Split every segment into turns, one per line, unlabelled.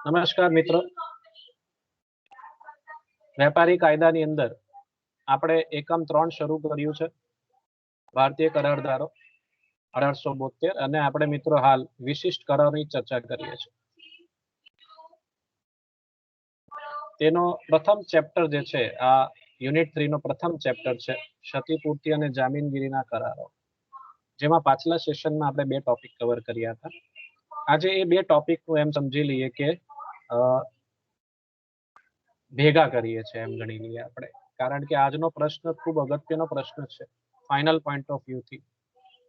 નમસ્કાર મિત્રો, વેપારી કાયદાની અંદર આપણે એકમ 3 શરૂ કર્યું છે. ભારતીય કરાર ધારો 1872 અને આપણે મિત્રો હાલ વિશિષ્ટ કરારની ચર્ચા કરીએ છીએ. તેનો પ્રથમ ચેપ્ટર જે છે આ યુનિટ 3 નો પ્રથમ ચેપ્ટર છે ક્ષતિપૂર્તિ અને જામીનગીરીના કરારો, જેમાં પાછલા સેશનમાં આપણે બે ટોપિક કવર કર્યા હતા. આજે એ બે ટોપિક એમ સમજી લઈએ કે ભેગા કરીએ છીએ એમ ગણી લઈએ આપણે, કારણ કે આજનો પ્રશ્ન ખૂબ અગત્યનો પ્રશ્ન છે. ફાઇનલ પોઈન્ટ ઓફ વ્યૂ થી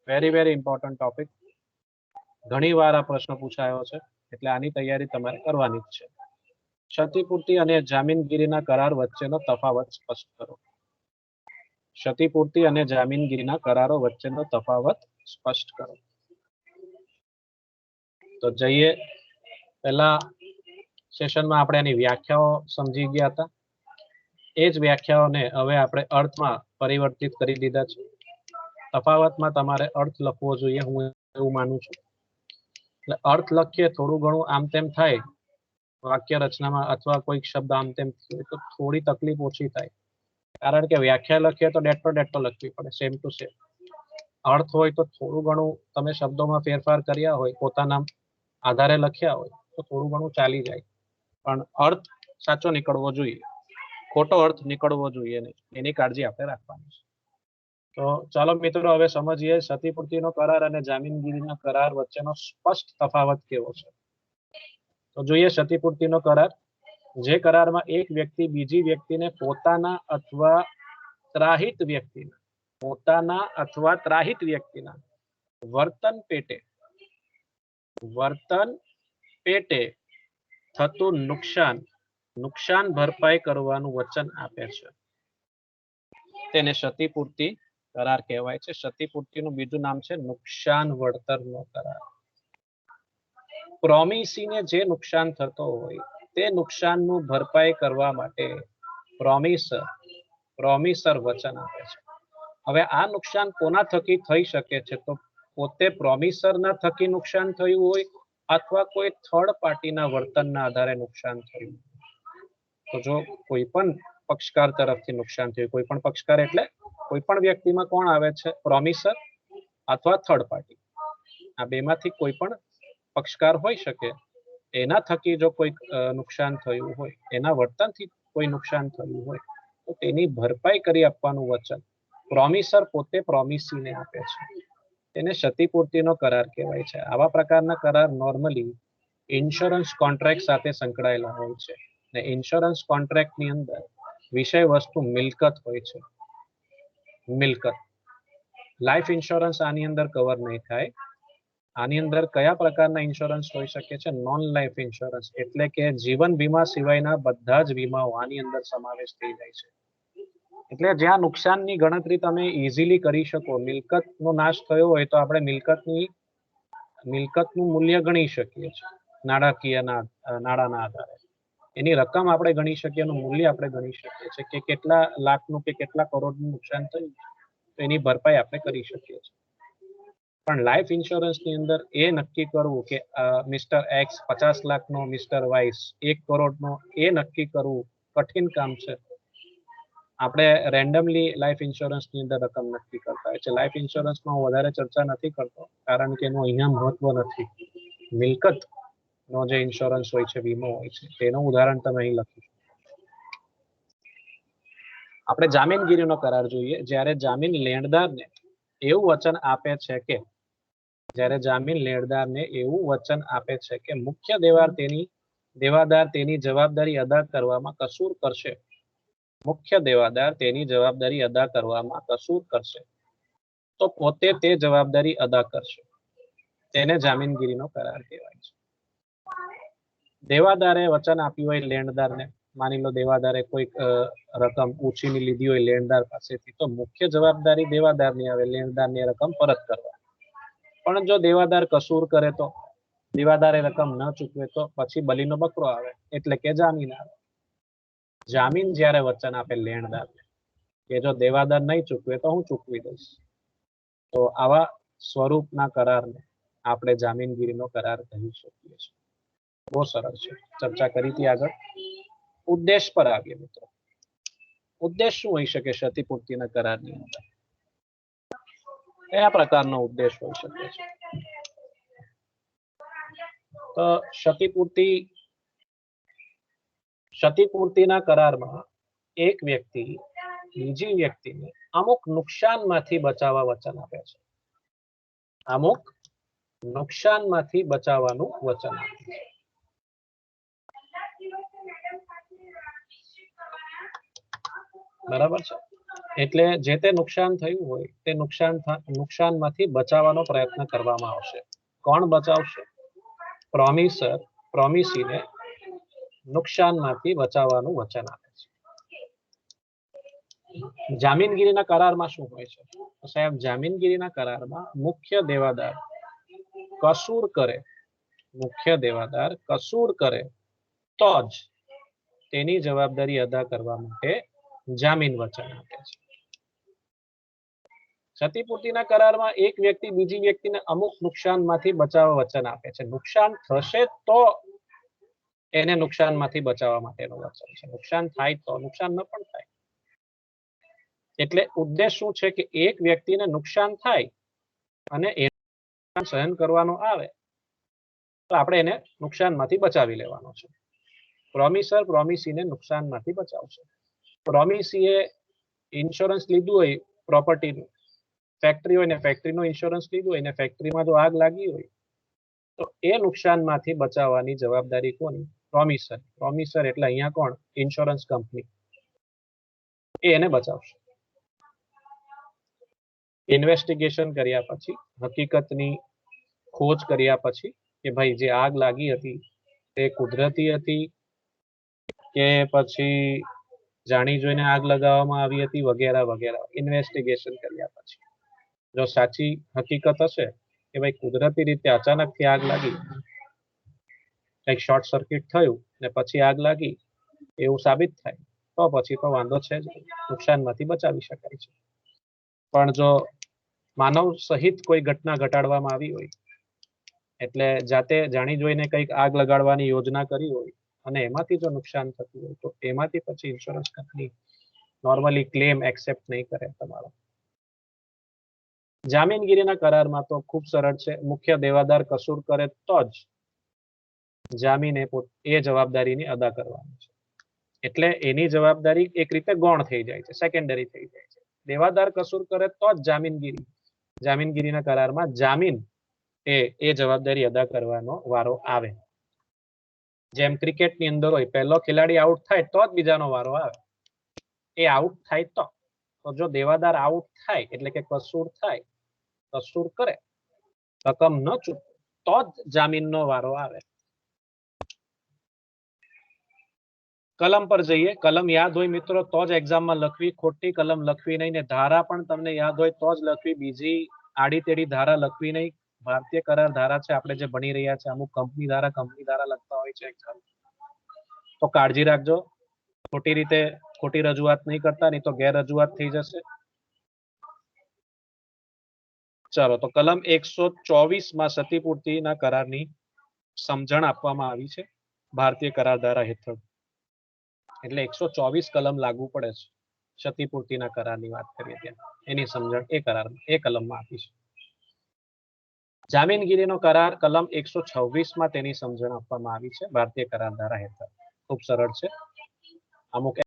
વેરી ઇમ્પોર્ટન્ટ ટોપિક. ઘણી વાર આ પ્રશ્ન પૂછાયો છે, એટલે આની તૈયારી તમારે કરવાની જ છે. ક્ષતિપૂર્તિ અને જામીનગીરીના કરાર વચ્ચેનો તફાવત સ્પષ્ટ કરો. ક્ષતિપૂર્તિ અને જામીનગીરીના કરારો વચ્ચેનો તફાવત સ્પષ્ટ કરો. તો જઈએ, પહેલા સેશનમાં આપણે એની વ્યાખ્યાઓ સમજી ગયા હતા. એ જ વ્યાખ્યાઓને હવે આપણે અર્થમાં પરિવર્તિત કરી દીધા છે. તફાવતમાં તમારે અર્થ લખવો જોઈએ, હું એવું માનું છું. એટલે અર્થ લખીએ થોડું ઘણું આમ તેમ થાય વાક્ય રચનામાં, અથવા કોઈક શબ્દ આમ તેમ તો થોડી તકલીફ ઓછી થાય, કારણ કે વ્યાખ્યા લખીએ તો ડેટો લખવી પડે, સેમ ટુ સેમ. અર્થ હોય તો થોડું ઘણું તમે શબ્દોમાં ફેરફાર કર્યા હોય, પોતાના આધારે લખ્યા હોય તો થોડું ઘણું ચાલી જાય, પણ અર્થ સાચો નીકળવો જોઈએ, ખોટો અર્થ નીકળવો જોઈએ નહીં, એની કાળજી આપણે રાખવાની છે. તો ચાલો મિત્રો, હવે સમજીએ ક્ષતિપૂર્તિનો કરાર અને જામીનગીરીના કરાર વચ્ચેનો સ્પષ્ટ તફાવત કેવો છે. તો જોઈએ ક્ષતિપૂર્તિનો કરાર. જે કરારમાં એક વ્યક્તિ બીજી વ્યક્તિને પોતાના અથવા ત્રાહિત વ્યક્તિના વર્તન પેટે થતું નુકસાન ભરપાઈ કરવાનું વચન આપે છે, તેને ક્ષતિપૂર્તિ કરાર કહેવાય છે. ક્ષતિપૂર્તિનું બીજું નામ છે નુકસાન વળતરનો કરાર. પ્રોમિસીને જે નુકસાન થતો હોય તે નુકસાનનું ભરપાઈ કરવા માટે પ્રોમિસર વચન આપે છે. હવે આ નુકસાન કોના થકી થઈ શકે છે? તો પોતે પ્રોમિસરના થકી નુકસાન થયું હોય, અથવા કોઈ થર્ડ પાર્ટીના વર્તનના આધારે નુકસાન થયું. તો જો કોઈ પણ પક્ષકાર તરફથી નુકસાન થયું, કોઈ પણ પક્ષકાર એટલે કોઈ પણ વ્યક્તિમાં કોણ આવે છે? પ્રોમિસર અથવા થર્ડ પાર્ટી. આ બેમાંથી કોઈ પણ પક્ષકાર હોઈ શકે. એના થકી જો કોઈ નુકસાન થયું હોય, એના વર્તનથી કોઈ નુકસાન થયું હોય, તો તેની ભરપાઈ કરી આપવાનું વચન પ્રોમિસર પોતે પ્રોમિસીને આપે છે. તેને ક્ષતિપૂર્તિનો કરાર કહેવાય છે. આવા પ્રકારના કરાર નોર્મલી ઇન્સ્યોરન્સ કોન્ટ્રાક્ટ સાથે સંકળાયેલા હોય છે. ને ઇન્સ્યોરન્સ કોન્ટ્રાક્ટની અંદર વિષય વસ્તુ મિલકત હોય છે. મિલકત. લાઈફ ઇન્સ્યોરન્સ આની અંદર કવર નહીં થાય. આની અંદર કયા પ્રકારના ઇન્સ્યોરન્સ હોઈ શકે છે? નોન લાઈફ ઇન્સ્યોરન્સ, એટલે કે જીવન વીમા સિવાયના બધા જ વીમાઓ આની અંદર સમાવેશ થઈ જાય છે. એટલે જ્યાં નુકસાનની ગણતરી તમે ઇઝીલી કરી શકો, મિલકતનો નાશ થયો હોય તો આપણે મિલકતનું મૂલ્ય ગણી શકીએ છીએ, નાણાના આધારે એની રકમ આપણે ગણી શકીએ, એનું મૂલ્ય આપણે ગણી શકીએ છીએ કે કેટલા લાખનું કે કેટલા કરોડનું નુકસાન થયું, તો એની ભરપાઈ આપણે કરી શકીએ છીએ. પણ લાઈફ ઇન્સ્યોરન્સની અંદર એ નક્કી કરવું કે મિસ્ટર એક્સ 50 લાખનો, મિસ્ટર વાય 1 કરોડનો, એ નક્કી કરવું કઠિન કામ છે. આપણે રેન્ડમલી લાઈફ ઇન્સ્યોરન્સની અંદર રકમ નક્કી કરતા હોય છે. લાઈફ ઇન્સ્યોરન્સમાં હું વધારે ચર્ચા નથી કરતો, કારણ કે એનું અહીંયા મહત્વ નથી. મિલકતનો જે ઇન્સ્યોરન્સ હોય છે, વીમો હોય છે, તેનું ઉદાહરણ તમે અહીં લખ્યું. આપણે જામીનગીરીનો કરાર જોઈએ. જ્યારે જામીન લેણદારને એવું વચન આપે છે કે મુખ્ય દેવાદાર તેની જવાબદારી અદા કરવામાં કસૂર કરશે, તો પોતે તે જવાબદારી અદા કરશે. તેને જામીનગીરીનો કરાર કહેવાય છે. દેવાદારે વચન આપ્યું હોય લેણદારને, માની લો દેવાદારે કોઈક રકમ ઉછીની લીધી હોય લેણદાર પાસેથી, તો મુખ્ય જવાબદારી દેવાદારની આવે લેણદારની રકમ પરત કરવા. પણ જો દેવાદાર કસૂર કરે, તો દેવાદારે રકમ ન ચૂકવે, તો પછી બલીનો બકરો આવે, એટલે કે જામીન આવે. જામીન જ્યારે વચન આપે લેણદારને કે જો દેવાદાર નહીં ચૂકવે તો હું ચૂકવી દઈશ, તો આવા સ્વરૂપના કરારને આપણે જામીનગીરીનો કરાર કહી શકીએ છીએ. બહુ સરસ છે, ચર્ચા કરી હતી આગળ. ઉદ્દેશ પર આવીએ મિત્રો. ઉદ્દેશ શું હોઈ શકે ક્ષતિપૂર્તિના કરારની અંદર? કયા પ્રકારનો ઉદ્દેશ હોઈ શકે છે? તો ક્ષતિપૂર્તિના કરારમાં એક વ્યક્તિ બીજી વ્યક્તિને અમુક નુકસાનમાંથી બચાવવા વચન આપે છે. અમુક નુકસાનમાંથી બચાવવાનું વચન આપે છે. બરાબર છે. એટલે જે તે નુકસાન થયું હોય તે નુકસાનમાંથી બચાવવાનો પ્રયત્ન કરવામાં આવશે. કોણ બચાવશે? પ્રોમિસર પ્રોમિસીને નુકસાનમાંથી બચાવવાનું વચન આપે છે. જામીનગીરીના કરારમાં શું હોય છે? તો સાહેબ, જામીનગીરીના કરારમાં મુખ્ય દેવાદાર કસૂર કરે તો જ તેની જવાબદારી અદા કરવા માટે જામીન વચન આપે છે. ક્ષતિપૂર્તિના કરારમાં એક વ્યક્તિ બીજી વ્યક્તિને અમુક નુકસાનમાંથી બચાવવા વચન આપે છે. નુકસાન થશે તો એને નુકસાનમાંથી બચાવવા માટેનું વચન છે. નુકસાન થાય તો, નુકસાન ન પણ થાય. એટલે ઉદ્દેશ શું છે કે એક વ્યક્તિને નુકસાન થાય અને એ સહન કરવાનો આવે તો આપણે એને નુકસાનમાંથી બચાવી લેવાનો છે. પ્રોમિસર પ્રોમિસીને નુકસાનમાંથી બચાવશે. પ્રોમિસીએ ઇન્સ્યોરન્સ લીધું હોય પ્રોપર્ટીનું, ફેક્ટરી હોય ને ફેક્ટરીનો ઇન્સ્યોરન્સ લીધું હોય ને ફેક્ટરીમાં જો આગ લાગી હોય તો એ નુકસાનમાંથી બચાવવાની જવાબદારી કોની? પ્રોમિસર. પ્રોમિસર એટલે અહીંયા કોણ? Insurance company. એને બચાવશે. ઇન્વેસ્ટિગેશન કર્યા પછી, હકીકતની ખોજ કર્યા પછી કે ભાઈ જે આગ લાગી હતી તે કુદરતી હતી કે પછી જાણી જોઈને આગ લગાવવામાં આવી હતી વગેરે વગેરે. ઇન્વેસ્ટિગેશન કર્યા પછી જો સાચી હકીકત હશે કે ભાઈ કુદરતી રીતે અચાનકથી આગ લાગી, કંઈક શોર્ટ સર્કિટ થયું ને પછી આગ લાગી એવું સાબિત થાય તો પછી તો વાંધો છે જ, નુકસાનમાંથી બચાવી શકાય છે. પણ જો માનવ સહિત કોઈ ઘટના ઘટાડવામાં આવી હોય, એટલે જાતે જાણી જોઈને કંઈક આગ લગાડવાની યોજના કરી હોય અને એમાંથી જો નુકસાન થતું હોય તો એમાંથી પછી insurance company normally claim accept નહીં કરે તમારો. જામીનગીરીના કરારમાં તો ખૂબ સરળ છે. મુખ્ય દેવાદાર કસૂર કરે તો જ જામીન એ જવાબદારીની અદા કરવાની છે. એટલે એની જવાબદારી એક રીતે ગૌણ થઈ જાય છે, સેકન્ડરી થઈ જાય છે. દેવાદાર કસૂર કરે તો જ જામીનગીરીના કરારમાં જામીન એ જવાબદારી અદા કરવાનો વારો આવે. જેમ ક્રિકેટની અંદર હોય, પહેલો ખેલાડી આઉટ થાય તો જ બીજાનો વારો આવે. એ આઉટ થાય તો જો દેવાદાર આઉટ થાય એટલે કે કસૂર થાય, કસૂર કરે, રકમ ન ચૂકવે તો જ જામીનનો વારો આવે. કલમ પર જઈએ. કલમ યાદ હોય મિત્રો તો જ એક્ઝામમાં લખવી, ખોટી કલમ લખવી નહીં. ને ધારા પણ તમને યાદ હોય તો જ લખવી, બીજી આડી તેડી ધારા લખવી નહીં. ભારતીય કરાર ધારા છે આપણે જે ભણી રહ્યા છે, અમુક કંપની ધારા લખતા હોય છે એક્ઝામ, તો કાળજી રાખજો. ખોટી રીતે ખોટી રજૂઆત નહીં કરતા, નહીં તો ગેરરજૂઆત થઈ જશે. ચાલો, તો કલમ 124 માં ક્ષતિપૂર્તિના કરારની સમજણ આપવામાં આવી છે ભારતીય કરાર ધારા હેઠળ. એટલે 124 કલમ લાગુ પડે છે ક્ષતિપૂર્તિના કરારની વાત કરીએ ત્યાં. એની સમજણ એ કલમમાં આપી છે. જામીનગીરીનો કરાર કલમ 126 માં તેની સમજણ આપવામાં આવી છે ભારતીય કરાર ધારા હેઠળ. ખૂબ સરળ છે. અમુક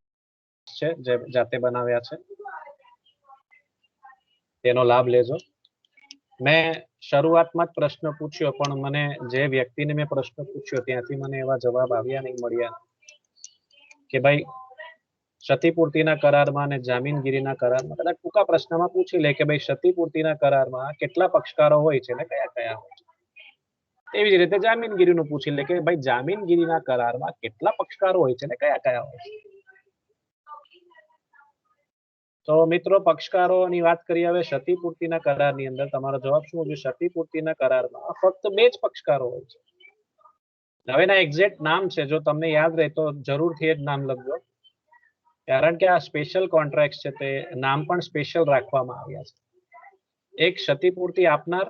છે જે જાતે બનાવ્યા છે, તેનો લાભ લેજો. મેં શરૂઆતમાં જ પ્રશ્ન પૂછ્યો પણ મને જે વ્યક્તિને મેં પ્રશ્ન પૂછ્યો ત્યાંથી મને એવા જવાબ આવ્યા નહીં, મળ્યા કે ભાઈ ક્ષતિપૂર્તિના કરારમાં અને જામીનગીરીના કરારમાં કદાચ ટૂંકા પ્રશ્નમાં પૂછી લે કે ભાઈ ક્ષતિપૂર્તિના કરારમાં કેટલા પક્ષકારો હોય છે ને કયા કયા હોય છે. એવી જ રીતે જામીનગીરીનું પૂછી લે કે ભાઈ જામીનગીરીના કરારમાં કેટલા પક્ષકારો હોય છે ને કયા કયા હોય છે. તો મિત્રો, પક્ષકારોની વાત કરીએ હવે. ક્ષતિપૂર્તિના કરારની અંદર તમારો જવાબ શું છે? ક્ષતિપૂર્તિના કરારમાં ફક્ત 2 જ પક્ષકારો હોય છે. હવે એના એક્ઝેક્ટ નામ છે, જો તમને યાદ રહે તો જરૂરથી જ નામ લખજો, કારણ કે આ સ્પેશિયલ કોન્ટ્રાક્ટ છે તે નામ પણ સ્પેશિયલ રાખવામાં આવ્યા છે. એક ક્ષતિપૂર્તિ આપનાર,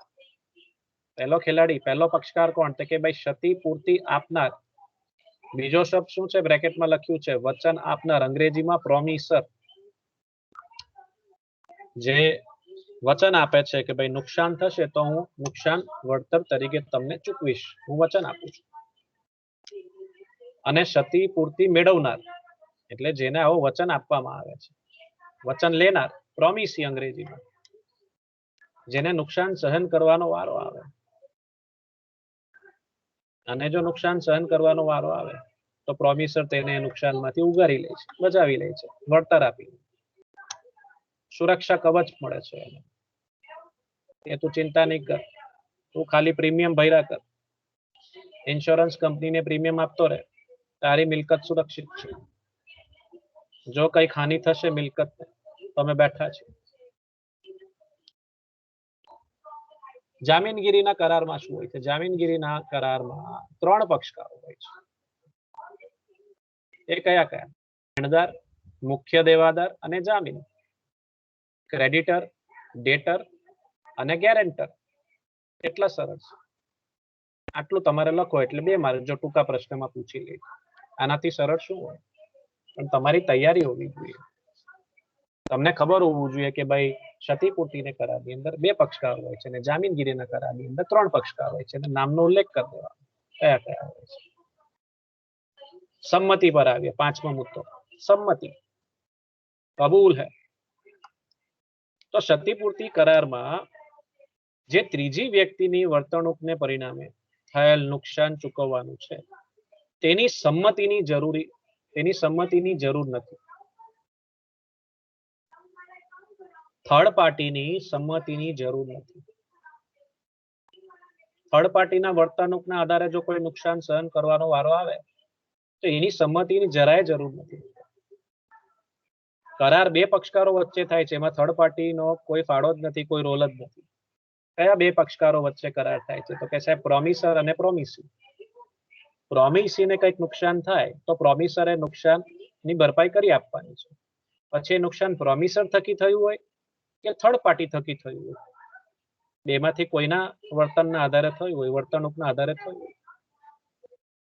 પહેલો ખેલાડી, પહેલો પક્ષકાર કોણ? તો કે ભાઈ ક્ષતિપૂર્તિ આપનાર બીજો શબ્દ શું છે? બ્રેકેટમાં લખ્યું છે વચન આપનાર, અંગ્રેજીમાં પ્રોમિસર. જે વચન આપે છે કે ભાઈ નુકસાન થશે તો હું નુકસાન વળતર તરીકે તમને ચૂકવીશ, હું વચન આપું છું. અને ક્ષતિપૂર્તિ મેળવનાર એટલે જેને આવો વચન આપવામાં આવે છે. વચન લેનાર પ્રોમિસી અંગ્રેજીમાં, જેને નુકસાન સહન કરવાનો વારો આવે. અને જો નુકસાન સહન કરવાનો વારો આવે તો પ્રોમિસર તેને નુકસાનમાંથી ઉગારી લે છે, બચાવી લે છે, વળતર આપી સુરક્ષા કવચ મળે છે એને. એ તું ચિંતા નહીં કર, તું ખાલી પ્રીમિયમ ભર્યા કર, ઇન્સ્યોરન્સ કંપનીને પ્રીમિયમ આપતો રહે, તારી મિલકત સુરક્ષિત છે. જો કઈ હાનિ થશે મિલકતને તો અમે બેઠા છીએ. જામીનગીરીના કરારમાં શું હોય છે? જામીનગીરીના કરારમાં 3 પક્ષકારો હોય છે. એ કયા કયા? દેણદાર, મુખ્ય દેવાદાર અને જામીન. ક્રેડિટર, ડેટર અને ગેરેન્ટર. એટલા સરસ. આટલું તમારે લખો એટલે 2 માર્ક જો ટૂંકા પ્રશ્નમાં પૂછી લે. આનાથી સરળ શું હોય? પણ તમારી તૈયારી હોવી જોઈએ. તમને ખબર હોવું જોઈએ કે ભાઈ ક્ષતિપૂર્તિને કરારની અંદર 2 પક્ષકાર હોય છે અને જામીનગીરીના કરારની અંદર 3 પક્ષકાર હોય છે અને નામનો ઉલ્લેખ કરી દેવાનો કયા કયા હોય છે. સંમતિ પર આવીએ. 5મો મુદ્દો સંમતિ. કબૂલ હે. તો ક્ષતિપૂર્તિ કરારમાં જે ત્રીજી વ્યક્તિની વર્તણૂકને પરિણામે થયેલ નુકસાન ચૂકવવાનું છે તેની સંમતિની જરૂર નથી. થર્ડ પાર્ટીની સંમતિની જરૂર નથી. થર્ડ પાર્ટીના વર્તણૂકના આધારે જો કોઈ નુકસાન સહન કરવાનો વારો આવે તો એની સંમતિની જરાય જરૂર નથી. કરાર 2 પક્ષકારો વચ્ચે થાય છે, એમાં થર્ડ પાર્ટીનો કોઈ ફાળો જ નથી, કોઈ રોલ જ નથી. કયા 2 પક્ષકારો વચ્ચે કરાર થાય છે? તો કે સાહેબ પ્રોમિસર અને પ્રોમિસી. પ્રોમિસીને કંઈક નુકસાન થાય તો પ્રોમિસરે નુકસાનની ભરપાઈ કરી આપવાની છે. પછી નુકસાન પ્રોમિસર થકી થયું હોય કે થર્ડ પાર્ટી થકી થયું હોય, બેમાંથી કોઈના વર્તનના આધારે થયું હોય, વર્તણૂકના આધારે થયું હોય,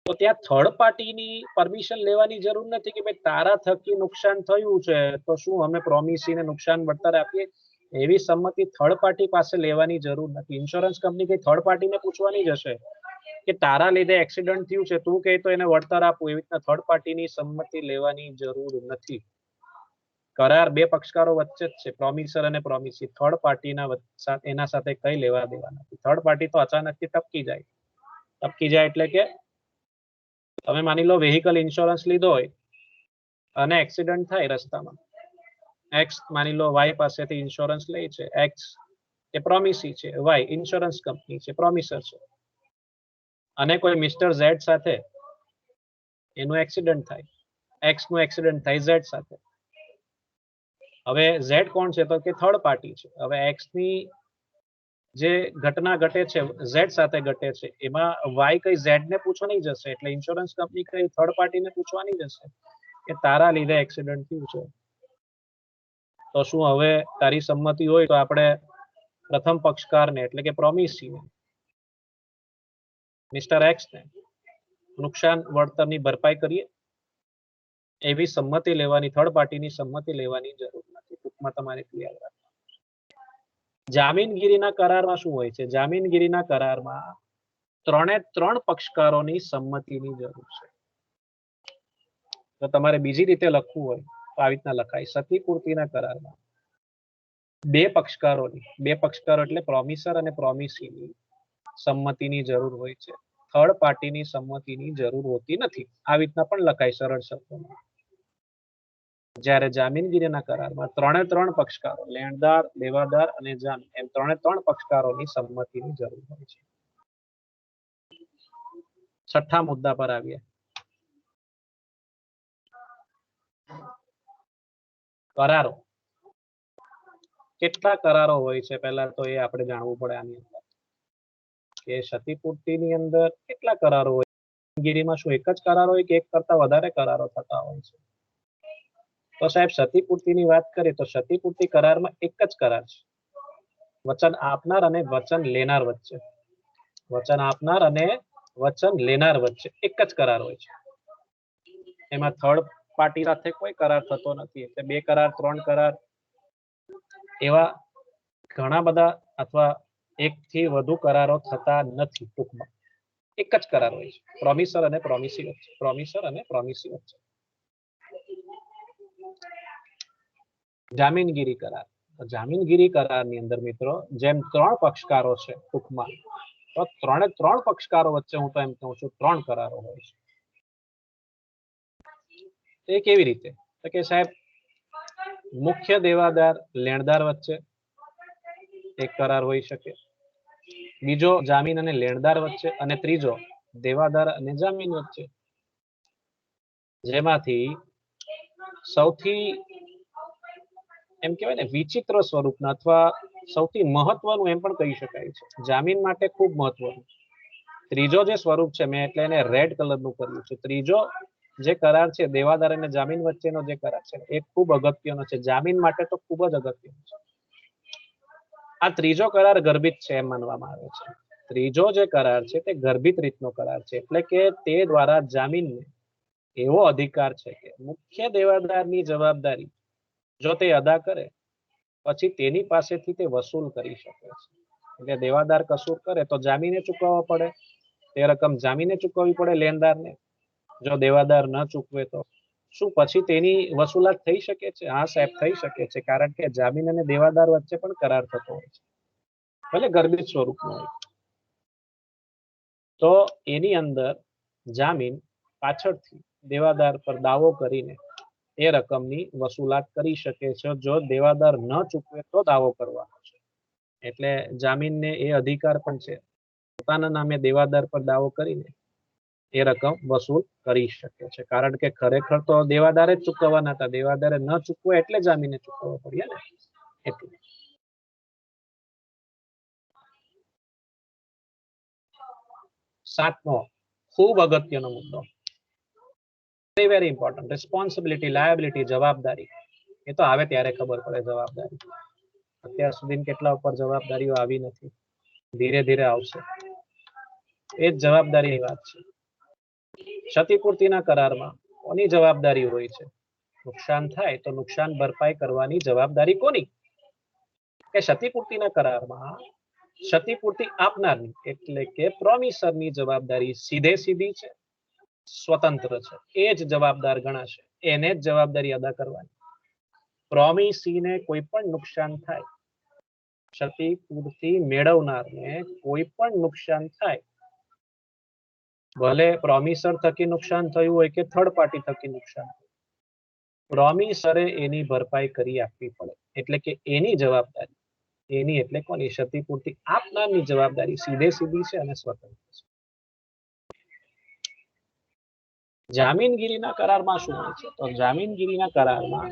તો ત્યાં થર્ડ પાર્ટીની પરમિશન લેવાની જરૂર નથી કે ભાઈ તારા થકી નુકસાન થયું છે તો શું અમે પ્રોમિસીને નુકસાન વળતર આપીએ. એવી સંમતિ થર્ડ પાર્ટી પાસે લેવાની જરૂર નથી. ઇન્સ્યોરન્સ કંપની કઈ થર્ડ પાર્ટીને પૂછવાની જ હશે કે તારા લીધે એક્સિડન્ટ થયું છે, તું કહે તો એને વળતર આપવું. એવી રીતના થર્ડ પાર્ટીની સંમતિ લેવાની જરૂર નથી. કરાર 2 પક્ષકારો વચ્ચે જ છે, પ્રોમિસર અને પ્રોમિસી. થર્ડ પાર્ટીના એના સાથે કઈ લેવા દેવા નથી. થર્ડ પાર્ટી તો અચાનકથી ટપકી જાય એટલે કે તમે માની લો વેહિકલ ઇન્સ્યોરન્સ લીધો હોય અને એક્સિડન્ટ થાય રસ્તામાં, એક્સ માની લો વાય પાસેથી ઇન્સ્યોરન્સ લે છે, એક્સ એ પ્રોમિસી છે, વાય ઇન્સ્યોરન્સ કંપની છે, પ્રોમિસર છે, અને કોઈ મિસ્ટર ઝેડ સાથે એનું એક્સિડન્ટ થાય, એક્સ નું એક્સિડન્ટ થાય ઝેડ સાથે. હવે ઝેડ કોણ છે? તો કે થર્ડ પાર્ટી છે. હવે એક્સ ની જે ઘટના ઘટે છે ઝેડ સાથે ઘટે છે એમાં વાય કઈ ઝેડ ને પૂછવા નહીં જશે, એટલે ઇન્સ્યોરન્સ કંપની કઈ થર્ડ પાર્ટીને પૂછવાની જશે કે તારા લીધે એક્સિડન્ટ થયું છે તો શું હવે તારી સંમતિ હોય તો આપણે પ્રથમ પક્ષકારને એટલે કે પ્રોમિસીને, મિસ્ટર એક્સ ને નુકસાન વળતરની ભરપાઈ કરીએ. એવી સંમતિ લેવાની, થર્ડ પાર્ટીની સંમતિ લેવાની જરૂર નથી. ટૂંકમાં તમારે ક્લિયર રાખવું. જામીનગીરીના કરારમાં શું હોય છે? જામીનગીરીના કરારમાં 3 પક્ષકારોની સંમતિની જરૂર છે. તો તમારે બીજી રીતે લખવું હોય તો આવી રીતના લખાય. ક્ષતિપૂર્તિના કરારમાં 2 પક્ષકારો એટલે પ્રોમિસર અને પ્રોમિસીની સંમતિની જરૂર હોય છે. થર્ડ પાર્ટીની સંમતિની જરૂર હોતી નથી. આવી રીતના પણ લખાય સરળ શબ્દોમાં. જ્યારે જામીનગીરીના કરારમાં 3 પક્ષકારો, લેણદાર, દેવાદાર અને જામીન, એમ 3 પક્ષકારોની સંમતિની જરૂર હોય છે. 6થા મુદ્દા પર આવીએ. કરારો. કેટલા કરારો હોય છે પહેલા તો એ આપણે જાણવું પડે. આની અંદર કે ક્ષતિપૂર્તિની અંદર કેટલા કરારો હોય? જામીનગીરીમાં શું એક જ કરાર હોય કે એક કરતા વધારે કરારો થતા હોય છે? તો સાહેબ ક્ષતિપૂર્તિની વાત કરીએ તો ક્ષતિપૂર્તિ કરારમાં એક જ કરાર છે, વચન આપનાર અને વચન લેનાર વચ્ચે. વચન આપનાર અને વચન લેનાર વચ્ચે એક જ કરાર હોય છે. એમાં થર્ડ પાર્ટી સાથે કોઈ કરાર થતો નથી, એટલે 2 કરાર 3 કરાર એવા ઘણા બધા અથવા એકથી વધુ કરારો થતા નથી. ટૂંકમાં એક જ કરાર હોય છે, પ્રોમિસર અને પ્રોમિસી વચ્ચે. પ્રોમિસર અને પ્રોમિસી વચ્ચે જામીનગીરી કરાર. જામીનગીરી કરારની અંદર મિત્રો જેમ 3 પક્ષકારો છે ટૂંકમાં, તો 3 પક્ષકારો વચ્ચે હું તો એમ કહું છું 3 કરારો હોય છે. એ કેવી રીતે? તો કે સાહેબ મુખ્ય દેવાદાર લેણદાર વચ્ચે એક કરાર હોઈ શકે, બીજો જામીન અને લેણદાર વચ્ચે, અને ત્રીજો દેવાદાર અને જામીન વચ્ચે. જેમાંથી સૌથી એમ કહેવાય ને વિચિત્ર સ્વરૂપના અથવા સૌથી મહત્વનું એમ પણ કહી શકાય છે, જામીન માટે ખૂબ મહત્વનું ત્રીજો જે સ્વરૂપ છે, મેં એટલે એને રેડ કલરનું કર્યું છે. ત્રીજો જે કરાર છે દેવાદાર અને જામીન વચ્ચેનો જે કરાર છે એ ખૂબ અગત્યનો છે. જામીન માટે તો ખૂબ જ અગત્યનો છે. આ ત્રીજો કરાર ગર્ભિત છે એમ માનવામાં આવે છે. ત્રીજો જે કરાર છે તે ગર્ભિત રીતનો કરાર છે, એટલે કે તે દ્વારા જામીનને એવો અધિકાર છે કે મુખ્ય દેવાદારની જવાબદારી જો તે અદા કરે પછી તેની પાસેથી તે વસૂલ કરી શકે છે. એટલે દેવાદાર કસૂર કરે તો જામીને ચૂકવવો પડે, તે રકમ જામીને ચૂકવવી પડે લેણદારને. જો દેવાદાર ન ચૂકવે તો શું પછી તેની વસૂલાત થઈ શકે છે? હા સાહેબ, થઈ શકે છે, કારણ કે જામીન અને દેવાદાર વચ્ચે પણ કરાર થતો હોય છે, ભલે ગર્ભિત સ્વરૂપનો હોય. તો એની અંદર જામીન પાછળથી દેવાદાર પર દાવો કરીને એ રકમની વસૂલાત કરી શકે છે, જો દેવાદાર ન ચૂકવે તો દાવો કરવાનો છે. એટલે જામીનને એ અધિકાર પણ છે, પોતાના નામે દેવાદાર પર દાવો કરીને એ રકમ વસૂલ કરી શકે છે, કારણ કે ખરેખર તો દેવાદારે જ ચૂકવવાના હતા. દેવાદારે ન ચૂકવે એટલે જામીને ચૂકવવો પડ્યો ને. એટલે સાતમો ખૂબ અગત્યનો મુદ્દો, very very important, responsibility, liability, જવાબદારી. એ તો આવે ત્યારે ખબર પડે જવાબદારી. અત્યાર સુધી કેટલા ઉપર જવાબદારીઓ આવી નથી, ધીરે ધીરે આવશે. એ જ જવાબદારીની વાત છે. ક્ષતિપૂર્તિના કરારમાં કોની જવાબદારી હોય છે? નુકસાન થાય તો નુકસાન ભરપાઈ કરવાની જવાબદારી કોની? કે ક્ષતિપૂર્તિના કરારમાં ક્ષતિપૂર્તિ આપનારની એટલે કે પ્રોમિસરની જવાબદારી સીધે સીધી છે, સ્વતંત્ર છે. એ જ જવાબદાર ગણાશે, એને જ જવાબદારી અદા કરવાની. પ્રોમિસીને કોઈ પણ નુકસાન થાય, ક્ષતિપૂર્તિ મેળવનારને કોઈ પણ નુકસાન થાય, ભલે પ્રોમિસર થકી નુકસાન થયું હોય કે થર્ડ પાર્ટી થકી નુકસાન થયું, પ્રોમિસરે એની ભરપાઈ કરી આપવી પડે. એટલે કે એની જવાબદારી, એની એટલે કોની? ક્ષતિપૂર્તિ આપનારની જવાબદારી સીધે સીધી છે અને સ્વતંત્ર છે. જામીનગીરીના કરારમાં શું હોય છે? તો જામીનગીરીના કરારમાં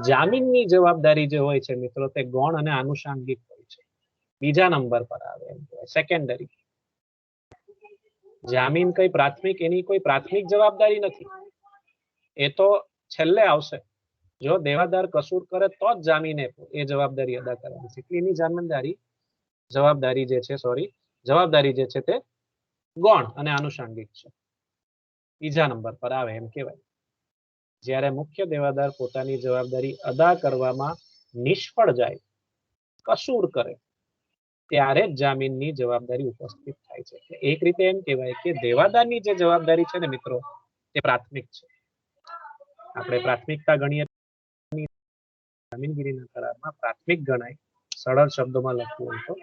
જામીનની જવાબદારી જે હોય છે મિત્રો, તે ગૌણ અને આનુષાંગિક હોય છે. બીજા નંબર પર આવે, સેકન્ડરી. જામીન કઈ પ્રાથમિક, એની કોઈ પ્રાથમિક જવાબદારી નથી, એ તો છેલ્લે આવશે. જો દેવાદાર કસૂર કરે તો જ જામીને એ જવાબદારી અદા કરવાની છે. એની જવાબદારી જે છે તે ગૌણ અને આનુષાંગિક છે. બીજા નંબર પર આવે એમ કહેવાય. જ્યારે મુખ્ય દેવાદાર પોતાની જવાબદારી અદા કરવામાં નિષ્ફળ જાય, કસૂર કરે, ત્યારે જ જામીનની જવાબદારી ઉપસ્થિત થાય છે. એક રીતે એમ કહેવાય કે દેવાદારની જે જવાબદારી છે ને મિત્રો, તે પ્રાથમિક છે. આપણે પ્રાથમિકતા ગણીએ, જામીનગીરીના કરારમાં પ્રાથમિક ગણાય. સરળ શબ્દોમાં લખવું હોય તો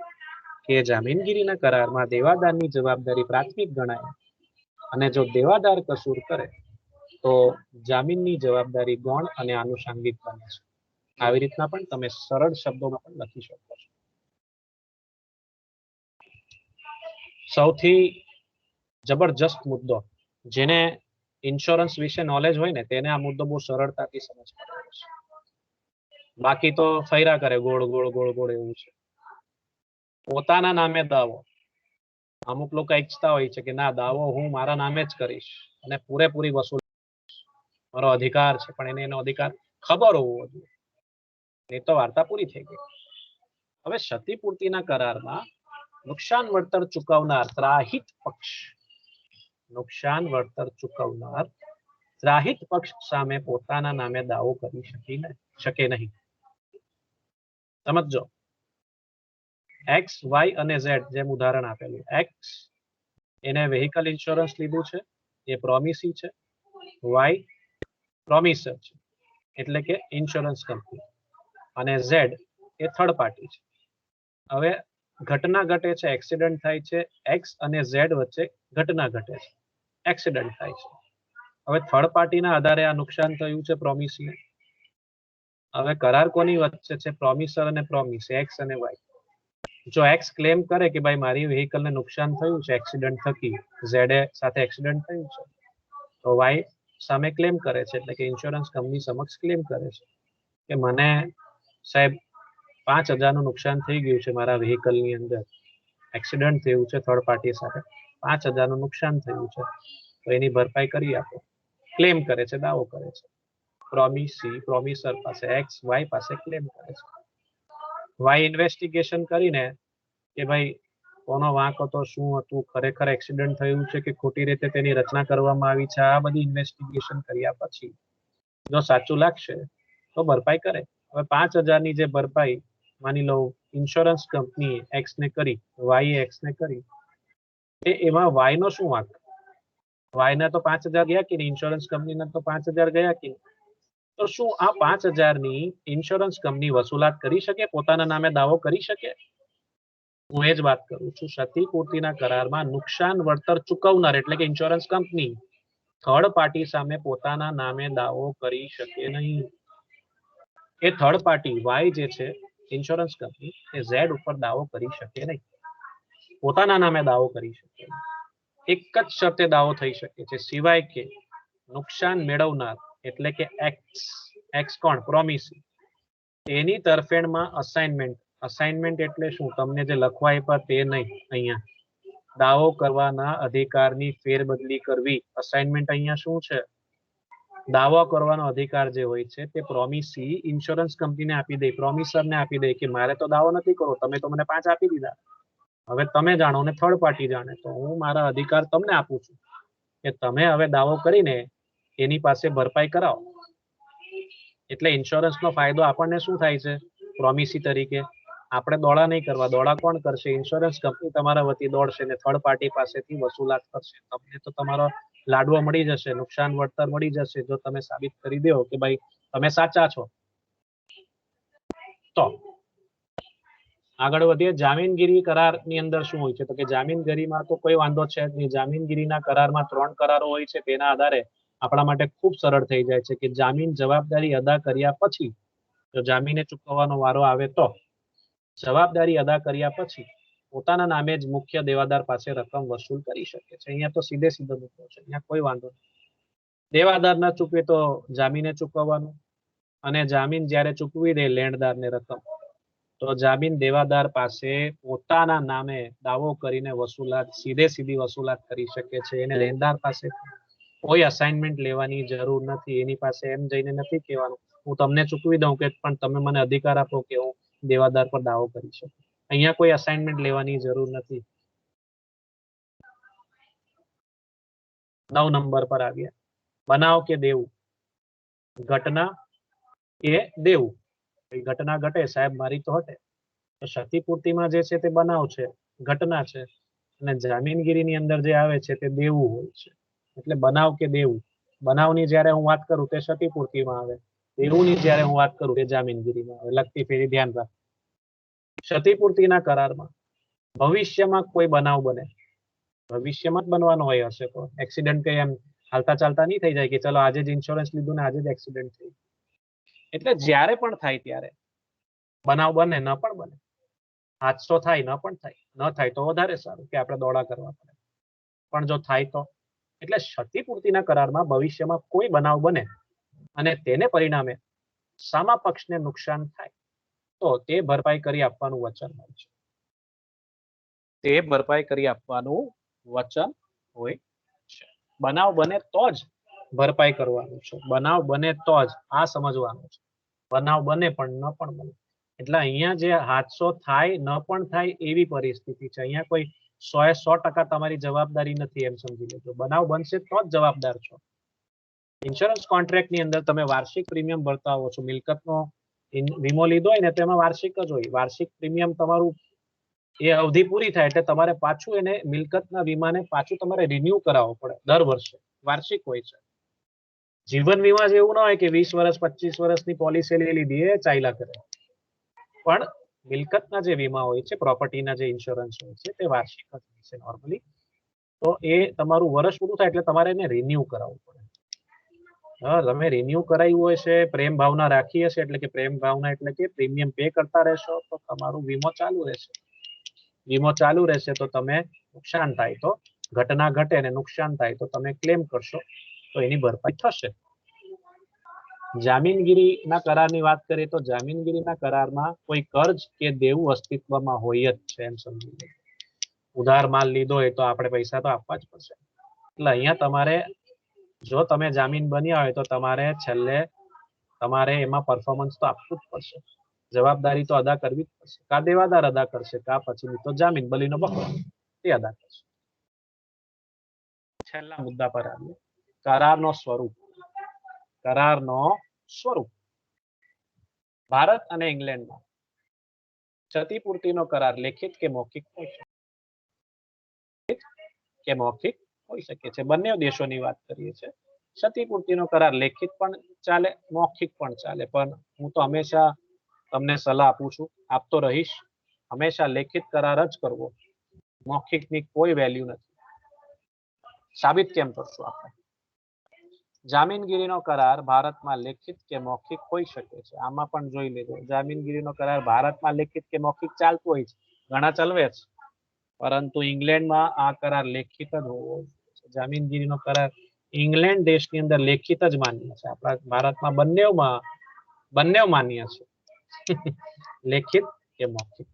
કે જામીનગીરીના કરારમાં દેવાદારની જવાબદારી પ્રાથમિક ગણાય, અને જો દેવાદાર કસૂર કરે તો જામીનની જવાબદારી ગૌણ અને આનુષાંગિક બને છે. આવી રીતના પણ તમે સરળ શબ્દોમાં પણ લખી શકો છો. સૌથી જબરજસ્ત મુદ્દો, જેને ઇન્સ્યોરન્સ વિશે નોલેજ હોય ને, તેને આ મુદ્દો બહુ સરળતાથી સમજ પડે છે. બાકી તો ફર્યા કરે ગોળ ગોળ ગોળ ગોળ એવું છે. પોતાના નામે દાવો, અમુક લોકો ઈચ્છતા હોય છે કે ના, દાવો હું મારા નામે જ કરીશ અને પૂરેપૂરી વસૂલ, મારો અધિકાર છે, પણ એને એનો અધિકાર ખબર હોવો જોઈએ. એ તો વાર્તા પૂરી થઈ ગઈ. હવે ક્ષતિપૂર્તિના કરારમાં નુકસાન વળતર ચૂકવનાર ત્રાહિત પક્ષ, નુકસાન વળતર ચૂકવનાર ત્રાહિત પક્ષ સામે પોતાના નામે દાવો કરી શકે નહીં. સમજો, એક્સ વાય અને ઝેડ જેમ ઉદાહરણ આપેલું. એક્સ એને વેહિકલ ઇન્સ્યોરન્સ લીધું છે, એ પ્રોમિસી છે. વાય પ્રોમિસર છે, એટલે કે ઇન્સ્યોરન્સ કંપની. અને ઝેડ એ થર્ડ પાર્ટી છે. હવે ઘટના ઘટે છે, એક્સિડન્ટ થાય છે, એક્સ અને ઝેડ વચ્ચે ઘટના ઘટે છે, એક્સિડન્ટ થાય છે. હવે થર્ડ પાર્ટીના આધારે આ નુકસાન થયું છે પ્રોમિસને. હવે કરાર કોની વચ્ચે છે? પ્રોમિસર અને પ્રોમિસ, એક્સ અને વાય. જો એક્સ ક્લેમ કરે કે ભાઈ મારી વ્હીકલને નુકસાન થયું છે એક્સિડન્ટ થકી, ઝેડ સાથે એક્સિડન્ટ થયું છે, તો વાય સામે ક્લેમ કરે છે, એટલે કે ઇન્સ્યોરન્સ કંપની સમક્ષ ક્લેમ કરે છે કે મને સાહેબ 5,000 નું નુકસાન થઈ ગયું છે, મારા વ્હીકલની અંદર એક્સિડન્ટ થયું છે થર્ડ પાર્ટી સાથે, 5,000 નું નુકસાન થયું છે, તો એની ભરપાઈ કરી આપો. ક્લેમ કરે છે, દાવો કરે છે. પ્રોમિસર પાસે, એક્સ વાય પાસે ક્લેમ કરે છે. વાય ઇન્વેસ્ટિગેશન કરીને કે ભાઈ કોનો વાંક હતો, શું હતું, ખરેખર એક્સિડન્ટ થયું છે કે ખોટી રીતે તેની રચના કરવામાં આવી છે, આ બધી ઇન્વેસ્ટિગેશન કર્યા પછી જો સાચું લાગશે તો ભરપાઈ કરે. હવે 5,000 ની જે ભરપાઈ માની લો ઇન્સ્યોરન્સ કંપની એક્સ ને કરી, વાય એક્સ ને કરી, એમાં વાય નો શું વાંક? વાય ને તો 5,000 ગયા કે નહીં, ઇન્સ્યોરન્સ કંપનીને તો 5,000 ગયા કે નહીં? તો શું આ 5,000 ની ઇન્સ્યોરન્સ કંપની વસૂલાત કરી શકે, પોતાના નામે દાવો કરી શકે? હું એ જ વાત કરું છું. ક્ષતિપૂર્તિના કરારમાં નુકસાન વળતર ચૂકવનાર એટલે કે ઇન્સ્યોરન્સ કંપની થર્ડ પાર્ટી સામે પોતાના નામે દાવો કરી શકે નહીં. એ થર્ડ પાર્ટી વાય જે છે ઇન્સ્યોરન્સ કંપની, એ ઝેડ ઉપર દાવો કરી શકે નહીં, પોતાના નામે દાવો કરી શકે નહીં. એક જ શરતે દાવો થઈ શકે છે, સિવાય કે નુકસાન મેળવનાર એટલે કે એક્સ કોણ? પ્રોમિસી, એની તરફેણમાં અસાઇનમેન્ટ એટલે શું? તમને જે લખવા આપ્યા તે નહીં, અહીંયા દાવો કરવાના અધિકારની ફેરબદલી કરવી. અસાઇનમેન્ટ અહીંયા શું છે? દાવો કરવાનો અધિકાર જે હોય છે તે પ્રોમિસી ઇન્સ્યોરન્સ કંપનીને આપી દે, પ્રોમિસરને આપી દે કે મારે તો દાવો નથી કરવો, તમે તો મને 5 આપી દીધા, હવે તમે જાણો ને થર્ડ પાર્ટી જાણે, તો હું મારા અધિકાર તમને આપું છું કે તમે હવે દાવો કરીને એની પાસે ભરપાઈ કરાવો. એટલે ઇન્સ્યોરન્સનો ફાયદો આપણને શું થાય છે? પ્રોમિસી તરીકે આપણે દોડા નહીં કરવા, દોડા કોણ કરશે? ઇન્સ્યોરન્સ કંપની તમારા વતી દોડશે ને થર્ડ પાર્ટી પાસેથી વસૂલાત કરશે. તમને તો તમારો લાડવો મળી જશે, નુકસાન વળતર મળી જશે જો તમે સાબિત કરી દો કે ભાઈ તમે સાચા છો. તો આગળ વધીએ. જામીનગીરી કરારની અંદર શું હોય છે? તો કે જામીનગીરીમાં તો કોઈ વાંધો છે જ નહીં. જામીનગીરીના કરારમાં 3 કરારો હોય છે, તેના આધારે આપણા માટે ખૂબ સરળ થઈ જાય છે કે જામીન જવાબદારી અદા કર્યા પછી, જો જામીને ચૂકવવાનો વારો આવે તો જવાબદારી અદા કર્યા પછી પોતાના નામે જ મુખ્ય દેવાદાર પાસે રકમ વસૂલ કરી શકે છે. અહીંયા તો સીધે સીધો મુદ્દો છે, અહીંયા કોઈ વાંધો નહીં. દેવાદાર ના ચૂકવે તો જામીને ચૂકવવાનું, અને જામીન જ્યારે ચૂકવી દે લેણદારને રકમ, તો જામીન દેવાદાર પાસે પોતાના નામે દાવો કરીને વસૂલાત, સીધી વસૂલાત કરી શકે છે. એને લેણદાર પાસે કોઈ અસાઇનમેન્ટ લેવાની જરૂર નથી. એની પાસે એમ જઈને નથી કહેવાનું હું તમને ચૂકવી દઉં કે પણ તમે મને અધિકાર આપો કે હું દેવાદાર પર દાવો કરી શકું. અહીંયા કોઈ અસાઇનમેન્ટ લેવાની જરૂર નથી. 9 નંબર પર આવ્યા. બનાવ કે દેવું. ઘટના કે દેવું. ઘટના ઘટે, સાહેબ મારી તો હટે. તો ક્ષતિપૂર્તિમાં જે છે તે બનાવ છે, ઘટના છે, અને જામીનગીરીની અંદર જે આવે છે તે દેવું હોય છે. એટલે બનાવ કે દેવું. બનાવની જ્યારે હું વાત કરું તે ક્ષતિપૂર્તિમાં આવે, દેવુંની જ્યારે હું વાત કરું તે જામીનગીરીમાં આવે. લગતી ફેરી ધ્યાન રાખ. ક્ષતિપૂર્તિના કરારમાં ભવિષ્યમાં કોઈ બનાવ બને, ભવિષ્યમાં જ બનવાનો હોય હશે તો એક્સિડન્ટ કઈ એમ હાલતા ચાલતા નહીં થઈ જાય કે ચલો આજે જ ઇન્સ્યોરન્સ લીધું ને આજે જ એક્સિડન્ટ થઈ. એટલે જ્યારે પણ થાય ત્યારે બનાવ બને, ન પણ બને, હાદસો થાય ન પણ થાય, ન થાય તો વધારે સારું કે આપણે દોડા કરવા પડે, પણ જો થાય તો. એટલે ક્ષતિપૂર્તિના કરારમાં ભવિષ્યમાં કોઈ બનાવ બને અને તેને પરિણામે સામા પક્ષને નુકસાન થાય તો તે ભરપાઈ કરી આપવાનું વચન હોય છે. તે ભરપાઈ કરી આપવાનું વચન હોય છે. બનાવ બને તો જ ભરપાઈ કરવાનું છે. બનાવ બને તો જ આ સમજવાનું છે. બનાવ બને પણ ન પણ બને. એટલે અહીંયા જે હાદસો થાય ન પણ થાય એવી પરિસ્થિતિ છે. અહીંયા કોઈ 100% તમારી જવાબદારી નથી એમ સમજી લેજો. બનાવ બનશે તો જ જવાબદાર છો. ઇન્સ્યોરન્સ કોન્ટ્રાક્ટ ની અંદર તમે વાર્ષિક પ્રીમિયમ ભરતા હો છો. મિલકતનો વીમો લીધો હોય ને તેમાં વાર્ષિક જ હોય. વાર્ષિક પ્રીમિયમ તમારું એ અવધિ પૂરી થાય એટલે તમારે પાછું એને મિલકતના વીમાને પાછું તમારે રિન્યુ કરાવવો પડે દર વર્ષે. વાર્ષિક હોય છે. જીવન વીમા જેવું ના હોય કે 20 વર્ષ 25 વર્ષની પોલિસી લઈ લીધી એ ચાલ્યા કરે. પણ મિલકતના જે વીમા હોય છે, પ્રોપર્ટીના જે ઇન્સ્યોરન્સ હોય છે તે વાર્ષિક જ હોય છે નોર્મલી. તો એ તમારું વર્ષ પૂરું થાય એટલે તમારે એને રિન્યુ કરાવવું પડે. તમે રિન્યુ કરાવ્યું હોય છે, પ્રેમ ભાવના રાખી હશે એટલે કે પ્રેમ ભાવના એટલે કે પ્રીમિયમ પે કરતા રહેશો તો તમારું વીમો ચાલુ રહેશે. વીમો ચાલુ રહેશે તો તમે નુકસાન થાય તો ઘટના ઘટે અને નુકસાન થાય તો તમે ક્લેમ કરશો તો એની ભરપાઈ થશે. જામીનગીરીના કરારની વાત કરીએ તો જામીનગીરીના કરારમાં કોઈ કર્જ કે દેવું અસ્તિત્વમાં હોય જ છે એમ સમજી લો. ઉધાર માલ લીધો હોય તો આપણે પૈસા તો આપવા જ પડશે. એટલે અહીંયા તમારે જો તમે જામીન બન્યા હોય તો તમારે છેલ્લે તમારે એમાં પરફોર્મન્સ તો આપવું જ પડશે. જવાબદારી તો અદા કરવી જ પડશે. કા દેવાદાર અદા કરશે કા પછી તો જામીન બલીનો બકરો તે અદા કરશે. છેલ્લા મુદ્દા પર આવીએ. કરારનો સ્વરૂપ. કરારનો સ્વરૂપ. ભારત અને ઇંગ્લેન્ડમાં ક્ષતિપૂર્તિનો કરાર લેખિત કે મૌખિક હોય છે. કે મૌખિક હોઈ શકે છે. બંને દેશોની વાત કરીએ છીએ. ક્ષતિપૂર્તિનો કરાર લેખિત પણ ચાલે, મૌખિક પણ ચાલે. પણ હું તો હંમેશા તમને સલાહ આપું છું, આપતો રહીશ, હંમેશા લેખિત કરાર જ કરવો. મૌખિકની કોઈ વેલ્યુ નથી. સાબિત કેમ કરશું આપણે? જામીનગીરીનો કરાર ભારતમાં લેખિત કે મૌખિક હોઈ શકે છે. આમાં પણ જોઈ લેજો. જામીનગીરીનો કરાર ભારતમાં લેખિત કે મૌખિક ચાલતું હોય છે. ઘણા ચલવે છે. પરંતુ ઇંગ્લેન્ડમાં આ કરાર લેખિત જ હોવો. જામીનગીરીનો કરાર ઇંગ્લેન્ડ દેશની અંદર લેખિત જ માન્ય છે. આપણા ભારતમાં બંને માન્ય છે. લેખિત કે મૌખિક.